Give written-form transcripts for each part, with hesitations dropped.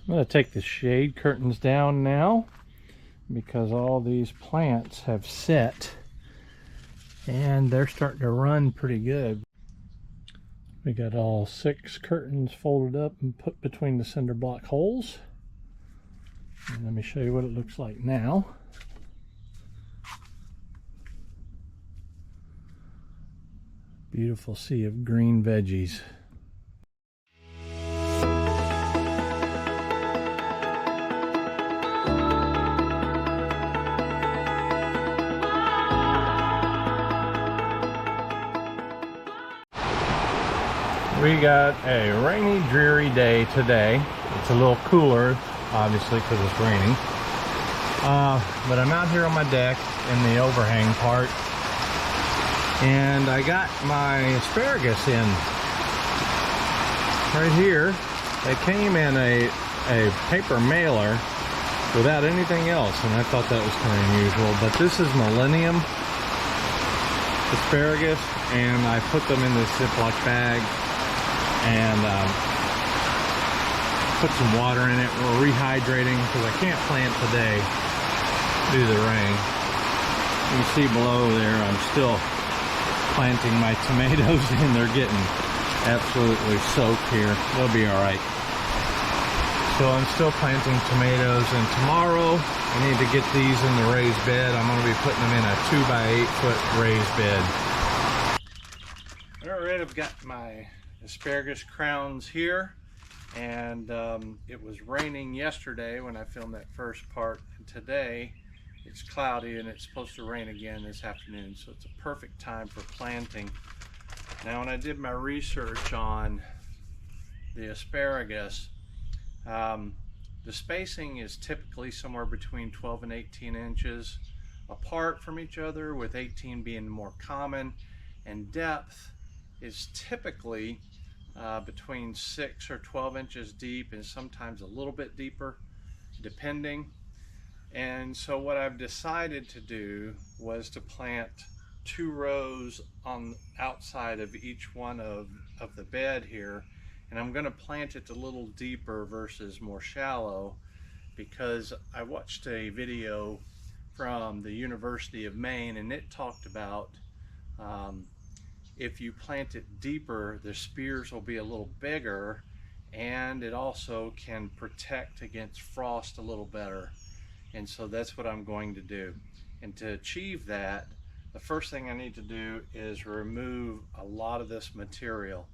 I'm going to take the shade curtains down now because all these plants have set and they're starting to run pretty good. We got all 6 curtains folded up and put between the cinder block holes. And let me show you what it looks like now. Beautiful sea of green veggies. We got a rainy, dreary day today. It's a little cooler, obviously, because it's raining. But I'm out here on my deck in the overhang part, and I got my asparagus in right here. They came in a paper mailer without anything else, and I thought that was kind of unusual. But this is Millennium Asparagus, and I put them in this Ziploc bag and put some water in it. We're rehydrating because I can't plant today due to the rain. You can see below there I'm still planting my tomatoes and they're getting absolutely soaked here. They'll be alright. So I'm still planting tomatoes, and tomorrow I need to get these in the raised bed. I'm going to be putting them in a 2 by 8 foot raised bed. Alright, I've got my asparagus crowns here, and it was raining yesterday when I filmed that first part, and today it's cloudy and it's supposed to rain again this afternoon, so it's a perfect time for planting. Now, when I did my research on the asparagus, the spacing is typically somewhere between 12 and 18 inches apart from each other, with 18 being more common, and depth is typically between 6 or 12 inches deep, and sometimes a little bit deeper depending. And so what I've decided to do was to plant 2 rows on outside of each one of the bed here, and I'm going to plant it a little deeper versus more shallow, because I watched a video from the University of Maine, and it talked about if you plant it deeper, the spears will be a little bigger, and it also can protect against frost a little better. And so that's what I'm going to do. And to achieve that, the first thing I need to do is remove a lot of this material.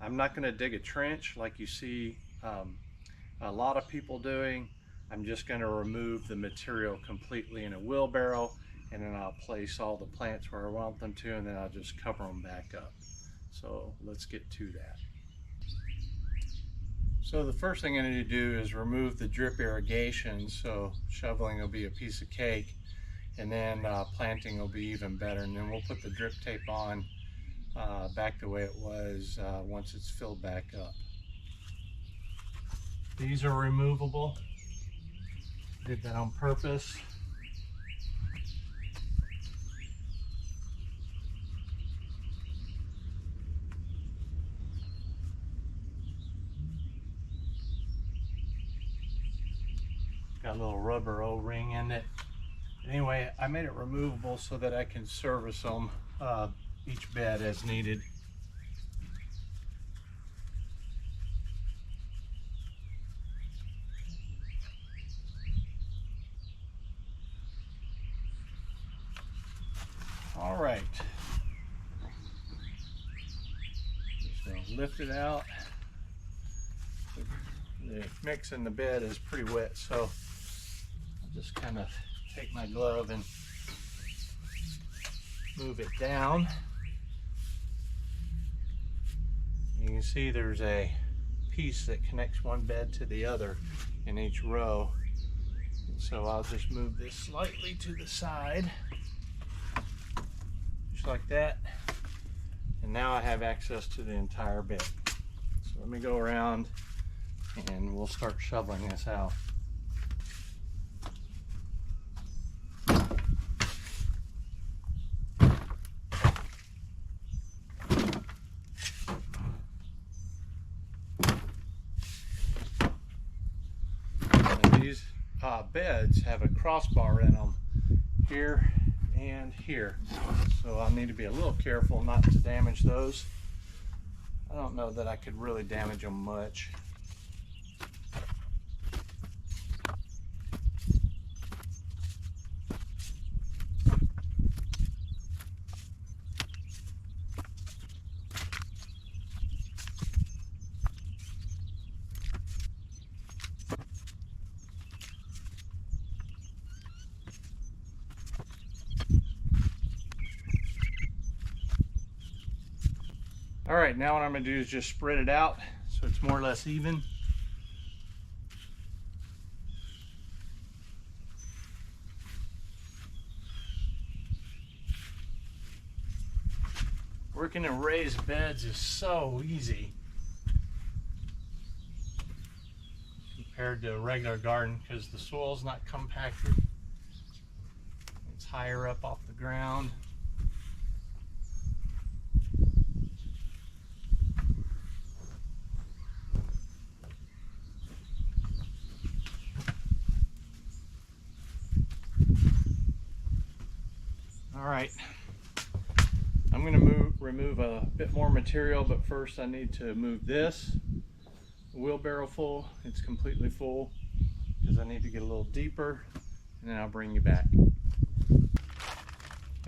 I'm not going to dig a trench like you see a lot of people doing. I'm just going to remove the material completely in a wheelbarrow, and then I'll place all the plants where I want them to, and then I'll just cover them back up. So let's get to that. So the first thing I need to do is remove the drip irrigation, so shoveling will be a piece of cake, and then planting will be even better. And then we'll put the drip tape on back the way it was once it's filled back up. These are removable. Did that on purpose. Got a little rubber O-ring in it. Anyway, I made it removable so that I can service them each bed as needed. All right. Just gonna lift it out. The mix in the bed is pretty wet, so I'll just kind of take my glove and move it down. You can see there's a piece that connects one bed to the other in each row. And so I'll just move this slightly to the side, just like that. And now I have access to the entire bed. So let me go around and we'll start shoveling this out. these beds have a crossbar in them here and here, so I need to be a little careful not to damage those. I don't know that I could really damage them much. All right, now what I'm going to do is just spread it out so it's more or less even. Working in raised beds is so easy compared to a regular garden because the soil's not compacted. It's higher up off the ground. All right, I'm going to remove a bit more material, but first I need to move this wheelbarrow full. It's completely full because I need to get a little deeper, and then I'll bring you back.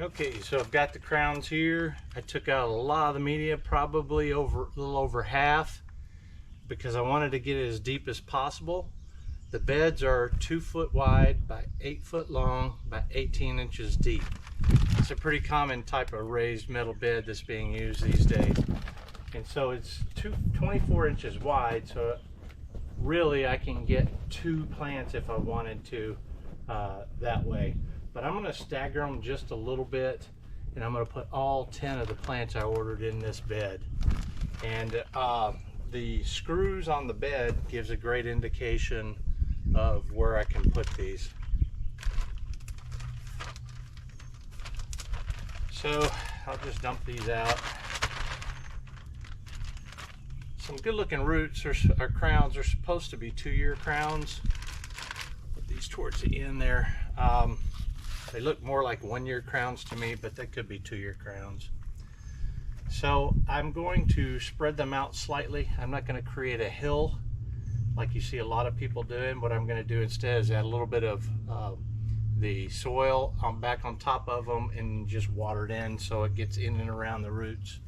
Okay, so I've got the crowns here. I took out a lot of the media, probably a little over half, because I wanted to get it as deep as possible. The beds are 2 foot wide by 8 foot long by 18 inches deep. It's a pretty common type of raised metal bed that's being used these days. And so it's 24 inches wide, so really I can get 2 plants if I wanted to that way. But I'm going to stagger them just a little bit, and I'm going to put all 10 of the plants I ordered in this bed. And the screws on the bed gives a great indication of where I can put these. So I'll just dump these out. Some good looking roots or crowns are supposed to be 2-year crowns. Put these towards the end there. They look more like 1-year crowns to me, but they could be 2-year crowns. So I'm going to spread them out slightly. I'm not going to create a hill like you see a lot of people doing. What I'm going to do instead is add a little bit of the soil back on top of them and just water it in so it gets in and around the roots.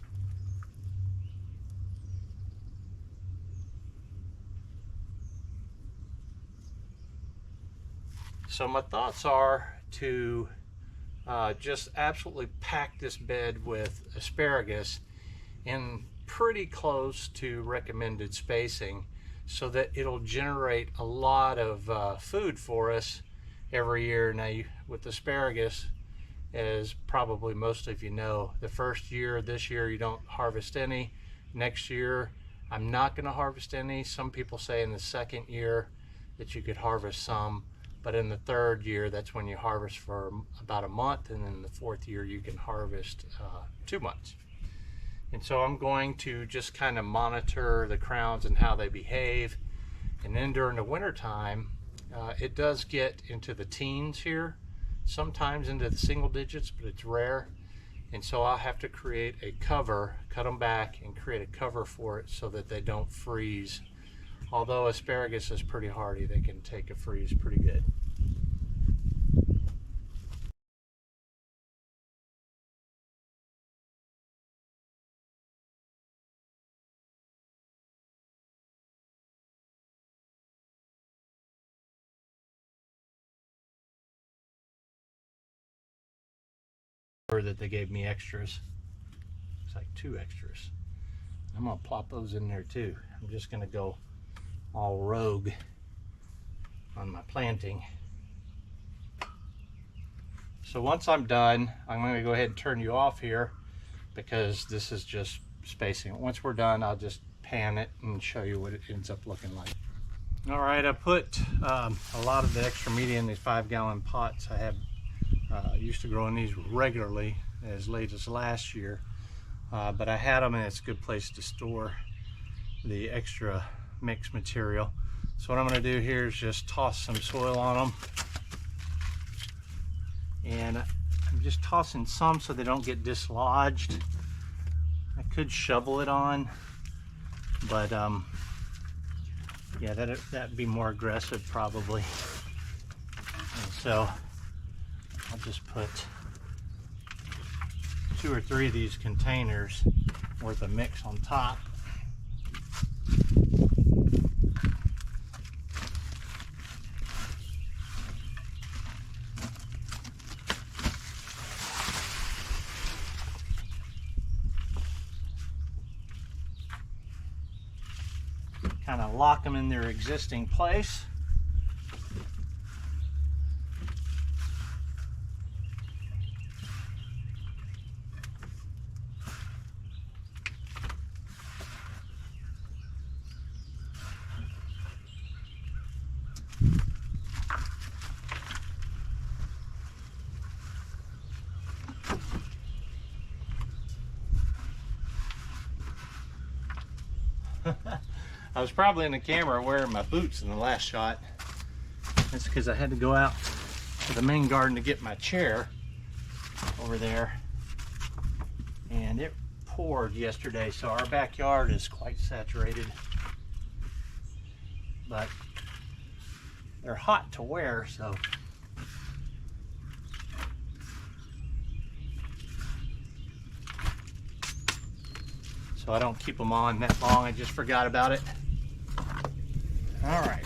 So my thoughts are to just absolutely pack this bed with asparagus in pretty close to recommended spacing so that it'll generate a lot of food for us every year. Now with asparagus, as probably most of you know, the first year, this year, you don't harvest any. Next year, I'm not going to harvest any. Some people say in the second year that you could harvest some, but in the third year, that's when you harvest for about a month, and then the fourth year you can harvest 2 months. And so I'm going to just kind of monitor the crowns and how they behave. And then during the winter time, it does get into the teens here, sometimes into the single digits, but it's rare. And so I'll have to create a cover, cut them back and create a cover for it so that they don't freeze. Although asparagus is pretty hardy, they can take a freeze pretty good. That they gave me extras. It's like 2 extras. I'm gonna plop those in there too. I'm just gonna go all rogue on my planting. So once I'm done, I'm gonna go ahead and turn you off here because this is just spacing. Once we're done, I'll just pan it and show you what it ends up looking like. All right, I put a lot of the extra media in these 5-gallon pots. I used to grow in these regularly as late as last year, but I had them, and it's a good place to store the extra mixed material. So what I'm going to do here is just toss some soil on them. And I'm just tossing some so they don't get dislodged. I could shovel it on, but yeah, that'd be more aggressive probably. And so I'll just put 2 or 3 of these containers worth of mix on top. Kind of lock them in their existing place. I was probably in the camera wearing my boots in the last shot. That's because I had to go out to the main garden to get my chair over there. And it poured yesterday, so our backyard is quite saturated. But they're hot to wear, so. So I don't keep them on that long. I just forgot about it. All right.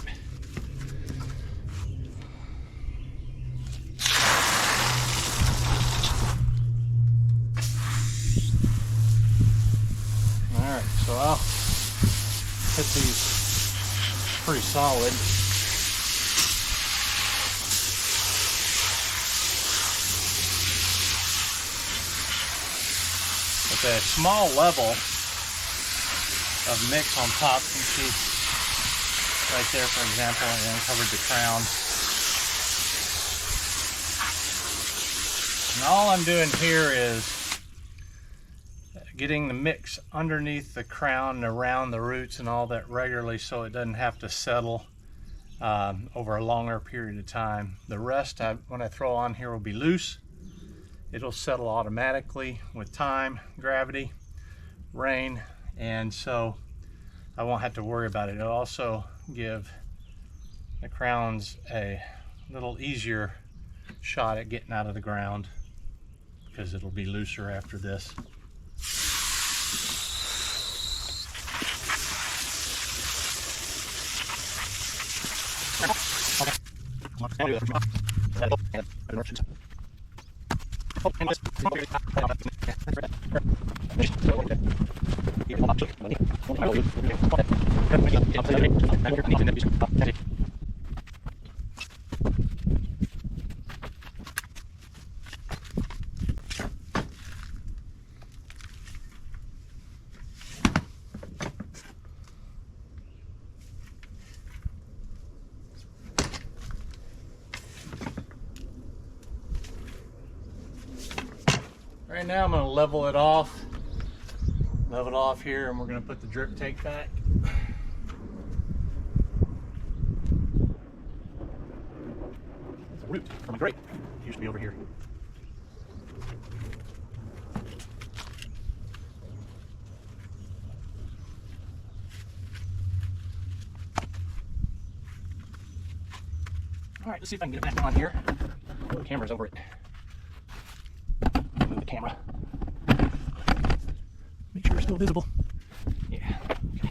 All right, so I'll hit these pretty solid. With a small level of mix on top. You can see right there, for example, and uncovered the crown. And all I'm doing here is getting the mix underneath the crown and around the roots and all that regularly, so it doesn't have to settle over a longer period of time. The rest, when I throw on here, will be loose. It'll settle automatically with time, gravity, rain, and so I won't have to worry about it. It'll also give the crowns a little easier shot at getting out of the ground because it'll be looser after this. Right now I'm going to level it off here, and we're going to put the drip tank back. It's a root from a grape. It used to be over here. All right, let's see if I can get it back on here. Oh, the camera's over it. Move the camera. Make sure it's still visible. Yeah. Okay.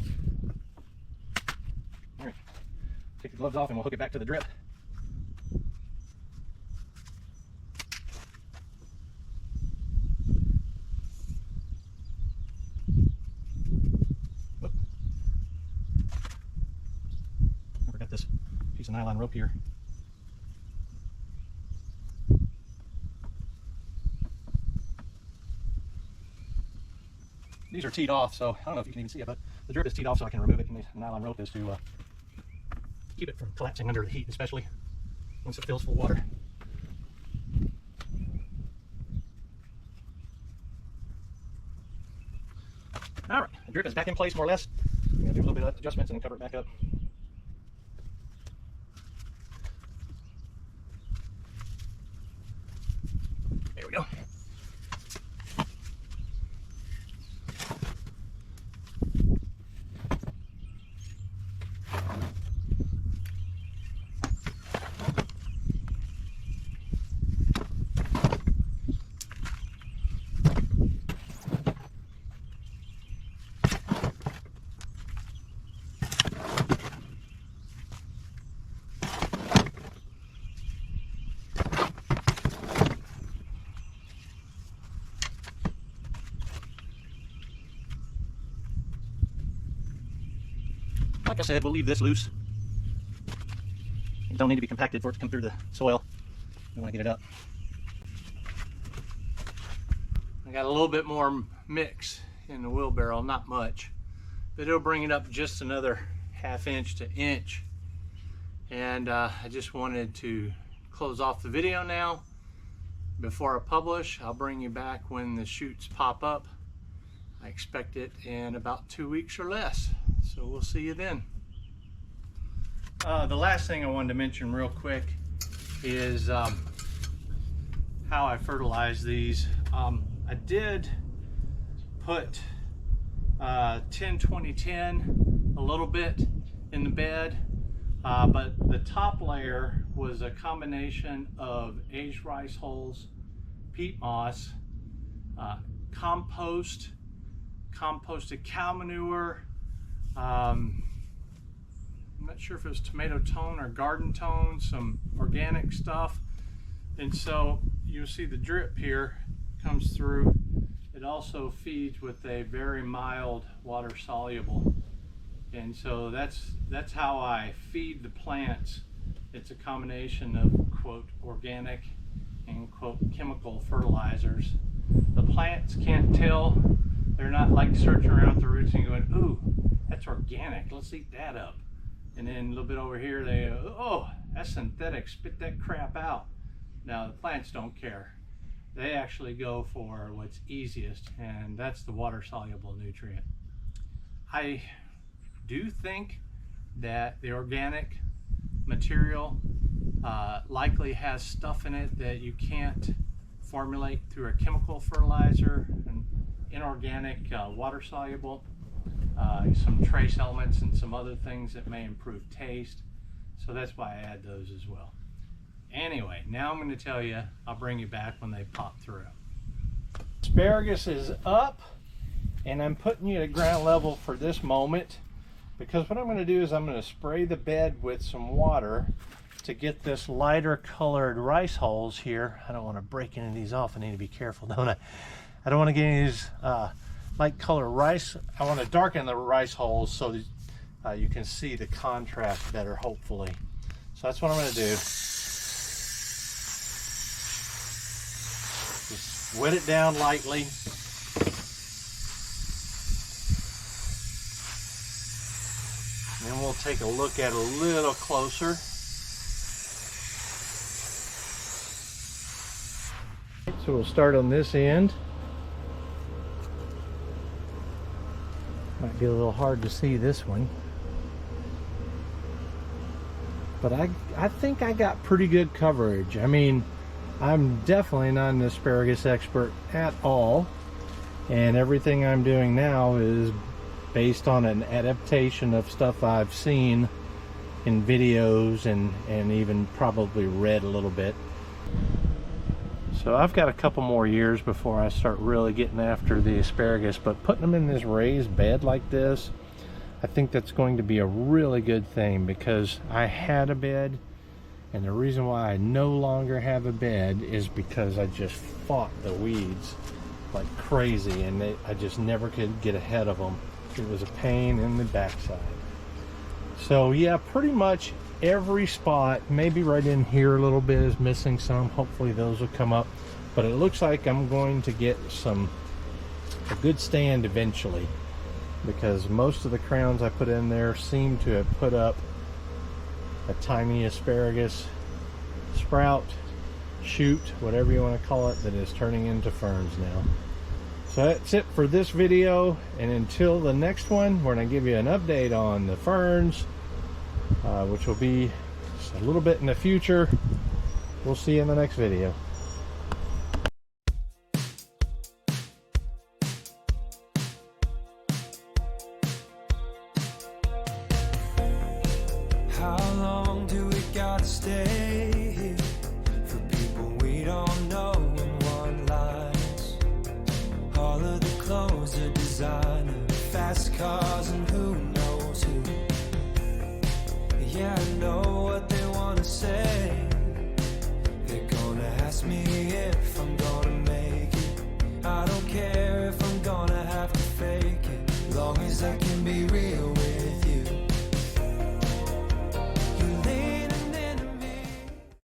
All right. Take the gloves off and we'll hook it back to the drip. Whoop. I forgot this piece of nylon rope here. These are teed off, so I don't know if you can even see it, but the drip is teed off so I can remove it, and the nylon rope is to keep it from collapsing under the heat, especially once it fills full of water. All right, the drip is back in place more or less. I'm going to do a little bit of adjustments and then cover it back up. I said, we'll leave this loose. It don't need to be compacted for it to come through the soil. I want to get it up. I got a little bit more mix in the wheelbarrow, not much, but it'll bring it up just another ½ inch to inch. And I just wanted to close off the video now. Before I publish, I'll bring you back when the shoots pop up. I expect it in about 2 weeks or less, so we'll see you then. The last thing I wanted to mention real quick is how I fertilize these. I did put 10-20-10 a little bit in the bed, but the top layer was a combination of aged rice hulls, peat moss, composted cow manure, I'm not sure if it was tomato tone or garden tone, some organic stuff. And so you'll see the drip here comes through. It also feeds with a very mild water soluble. And so that's how I feed the plants. It's a combination of, quote, organic and, quote, chemical fertilizers. The plants can't tell. They're not like searching around the roots and going, ooh, that's organic, let's eat that up. And then a little bit over here, they go, oh, that's synthetic, spit that crap out. Now, the plants don't care. They actually go for what's easiest, and that's the water-soluble nutrient. I do think that the organic material likely has stuff in it that you can't formulate through a chemical fertilizer, and inorganic water-soluble, some trace elements and some other things that may improve taste. So that's why I add those as well. Anyway, now I'm going to tell you, I'll bring you back when they pop through. Asparagus is up, and I'm putting you at ground level for this moment, because what I'm going to do is I'm going to spray the bed with some water to get this lighter colored rice hulls here. I don't want to break any of these off. I need to be careful, don't I? I don't want to get any of these light color rice. I want to darken the rice hulls so that you can see the contrast better, hopefully. So that's what I'm going to do. Just wet it down lightly. And then we'll take a look at it a little closer. So we'll start on this end. Might be a little hard to see this one, but I think I got pretty good coverage. I mean, I'm definitely not an asparagus expert at all, and everything I'm doing now is based on an adaptation of stuff I've seen in videos and even probably read a little bit. So I've got a couple more years before I start really getting after the asparagus, but putting them in this raised bed like this, I think that's going to be a really good thing, because I had a bed, and the reason why I no longer have a bed is because I just fought the weeds like crazy, and I just never could get ahead of them. It was a pain in the backside. So yeah, pretty much every spot, maybe right in here a little bit is missing some. Hopefully those will come up, but it looks like I'm going to get a good stand eventually, because most of the crowns I put in there seem to have put up a tiny asparagus sprout, shoot, whatever you want to call it, that is turning into ferns now. So that's it for this video, and until the next one, we're going to give you an update on the ferns, which will be just a little bit in the future. We'll see you in the next video. How long do we gotta stay here for people we don't know in one lines? All of the clothes are designer, fast cars, and who knows who. Yeah, I know what they wanna say. They're gonna ask me if